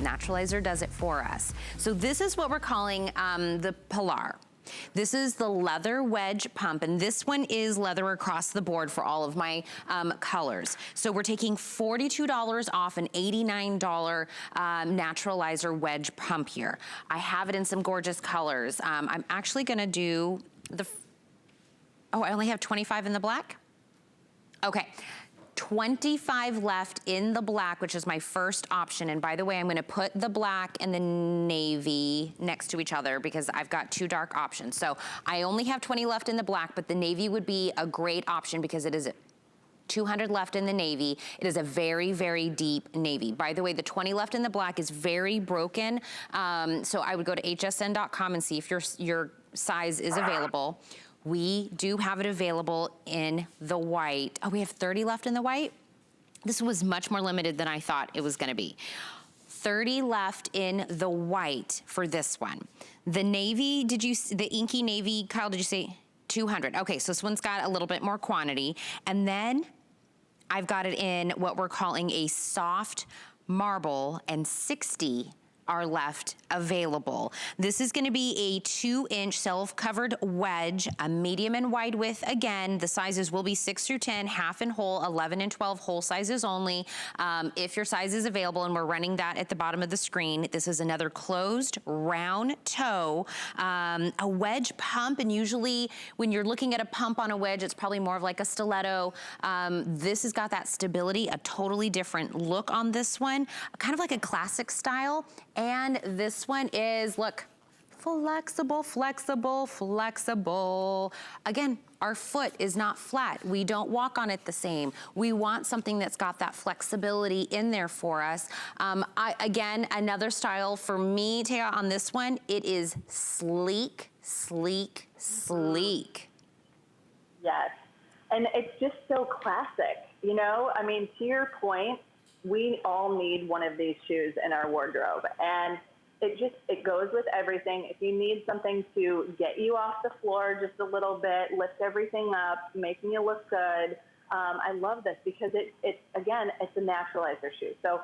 Naturalizer does it for us. So this is what we're calling the Pilar. This is the leather wedge pump, and this one is leather across the board for all of my colors. So we're taking $42 off an $89 Naturalizer wedge pump here. I have it in some gorgeous colors. I'm actually gonna do the, oh, I only have 25 in the black? Okay. 25 left in the black, which is my first option. And by the way, I'm gonna put the black and the navy next to each other because I've got two dark options. So I only have 20 left in the black, but the navy would be a great option because it is 200 left in the navy. It is a very, very deep navy. By the way, the 20 left in the black is very broken. So I would go to hsn.com and see if your size is available. We do have it available in the white. Oh, we have 30 left in the white? This was much more limited than I thought it was gonna be. 30 left in the white for this one. The navy, the inky navy, Kyle, did you say 200? Okay, so this one's got a little bit more quantity. And then I've got it in what we're calling a soft marble, and 60 are left available. This is gonna be a 2-inch self-covered wedge, a medium and wide width. Again, the sizes will be 6 through 10, half and whole, 11 and 12 whole sizes only. If your size is available, and we're running that at the bottom of the screen, this is another closed round toe, a wedge pump, and usually when you're looking at a pump on a wedge, it's probably more of like a stiletto. This has got that stability, a totally different look on this one, kind of like a classic style. And this one is, look, flexible, flexible, flexible. Again, our foot is not flat. We don't walk on it the same. We want something that's got that flexibility in there for us. Again, another style for me, Taya, on this one, it is sleek, sleek, sleek. Yes, and it's just so classic, you know? I mean, to your point, we all need one of these shoes in our wardrobe, and it goes with everything. If you need something to get you off the floor just a little bit, lift everything up, making you look good, I love this because again, it's a naturalizer shoe. So,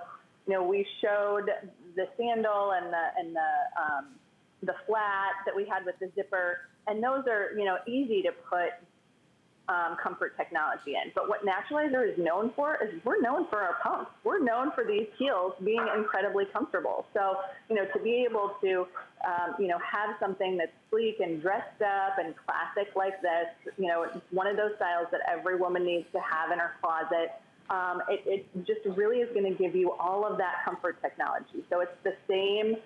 you know, we showed the sandal and the flat that we had with the zipper, and those are, you know, easy to put comfort technology in. But what Naturalizer is known for is we're known for our pumps. We're known for these heels being incredibly comfortable. So, you know, to be able to, you know, have something that's sleek and dressed up and classic like this, you know, it's one of those styles that every woman needs to have in her closet. It just really is going to give you all of that comfort technology. So it's the same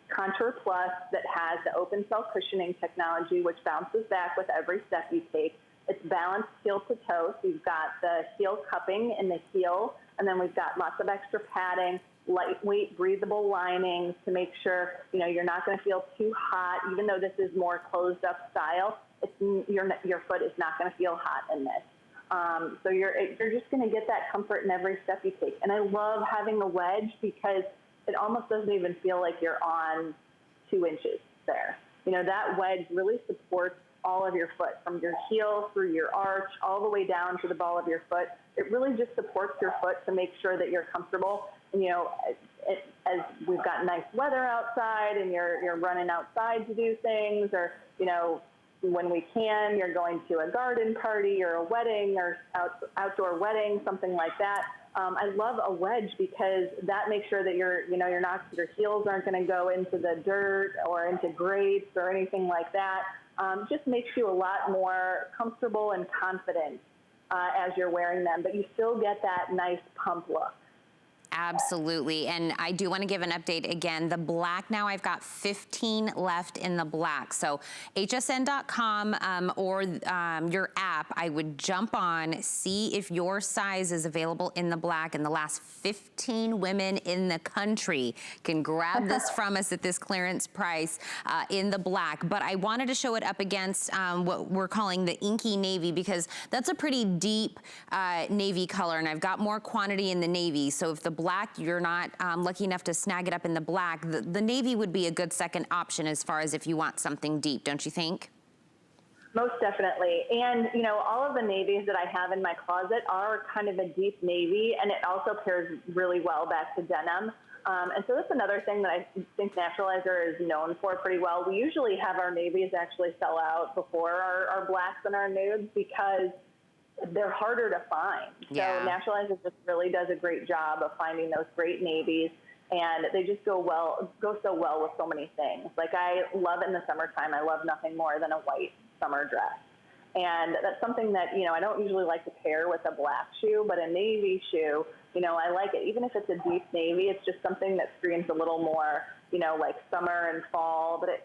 Contour Plus that has the open cell cushioning technology, which bounces back with every step you take. It's balanced heel to toe, so you've got the heel cupping in the heel, and then we've got lots of extra padding, lightweight, breathable linings to make sure, you know, you're not going to feel too hot. Even though this is more closed up style, your foot is not going to feel hot in this. So you're just going to get that comfort in every step you take. And I love having the wedge because it almost doesn't even feel like you're on 2 inches there. You know, that wedge really supports all of your foot, from your heel through your arch, all the way down to the ball of your foot. It really just supports your foot to make sure that you're comfortable. And, you know, as we've got nice weather outside and you're running outside to do things, or, you know, when we can, you're going to a garden party or a wedding or outdoor wedding, something like that. I love a wedge because that makes sure that your heels aren't going to go into the dirt or into grates or anything like that. Just makes you a lot more comfortable and confident as you're wearing them, but you still get that nice pump look. Absolutely, and I do want to give an update again. The black now, I've got 15 left in the black. So hsn.com or your app, I would jump on, see if your size is available in the black, and the last 15 women in the country can grab this from us at this clearance price in the black. But I wanted to show it up against what we're calling the inky navy, because that's a pretty deep navy color, and I've got more quantity in the navy. So if the black, you're not lucky enough to snag it up in the black, the navy would be a good second option as far as if you want something deep, don't you think? Most definitely. And, you know, all of the navies that I have in my closet are kind of a deep navy, and it also pairs really well back to denim. And so that's another thing that I think Naturalizer is known for pretty well. We usually have our navies actually sell out before our blacks and our nudes because they're harder to find. Yeah. So Naturalizer just really does a great job of finding those great navies, and they just go so well with so many things. Like, I love in the summertime, I love nothing more than a white summer dress. And that's something that, you know, I don't usually like to pair with a black shoe, but a navy shoe, you know, I like it. Even if it's a deep navy, it's just something that screams a little more, you know, like summer and fall, but it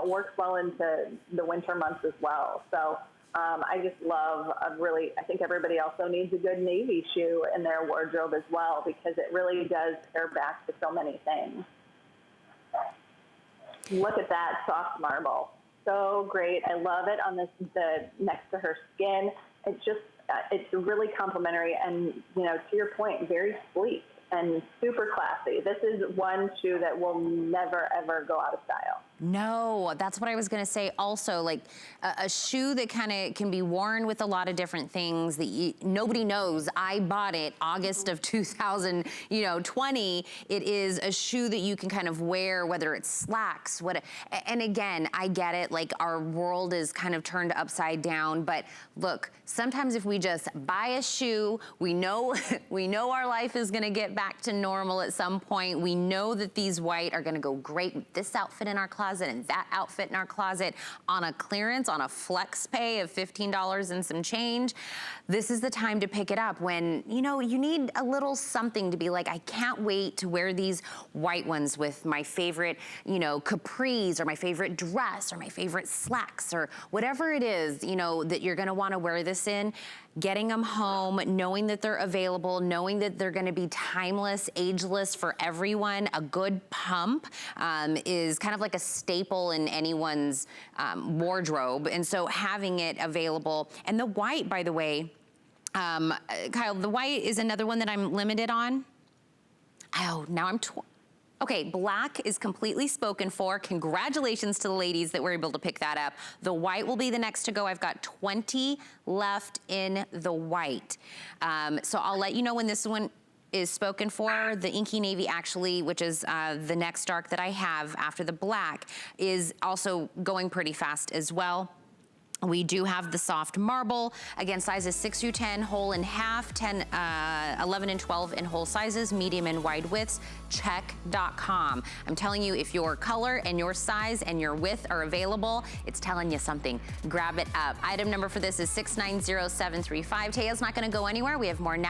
works well into the winter months as well. So I just love I think everybody also needs a good navy shoe in their wardrobe as well, because it really does pair back to so many things. Look at that soft marble. So great. I love it on the next to her skin. It's really complimentary and, you know, to your point, very sleek and super classy. This is one shoe that will never, ever go out of style. No, that's what I was gonna say. Also, like a shoe that kind of can be worn with a lot of different things that nobody knows. I bought it August of 2020. It is a shoe that you can kind of wear, whether it's slacks, and again, I get it. Like, our world is kind of turned upside down, but look, sometimes if we just buy a shoe, we know our life is gonna get back to normal at some point. We know that these white are gonna go great with this outfit in our closet and that outfit in our closet on a clearance, on a flex pay of $15 and some change. This is the time to pick it up when, you know, you need a little something to be like, I can't wait to wear these white ones with my favorite, you know, capris or my favorite dress or my favorite slacks or whatever it is, you know, that you're gonna wanna wear this in. Getting them home, knowing that they're available, knowing that they're gonna be timeless, ageless for everyone. A good pump is kind of like a staple in anyone's wardrobe. And so having it available, and the white, by the way, Kyle, the white is another one that I'm limited on. Oh, now I'm okay, black is completely spoken for. Congratulations to the ladies that were able to pick that up. The white will be the next to go. I've got 20 left in the white. So I'll let you know when this one is spoken for. The inky navy, actually, which is the next dark that I have after the black, is also going pretty fast as well. We do have the soft marble, again, sizes 6 through 10, whole and half, 10, 11 and 12 in whole sizes, medium and wide widths, check.com. I'm telling you, if your color and your size and your width are available, it's telling you something. Grab it up. Item number for this is 690735. Taya's not gonna go anywhere. We have more now.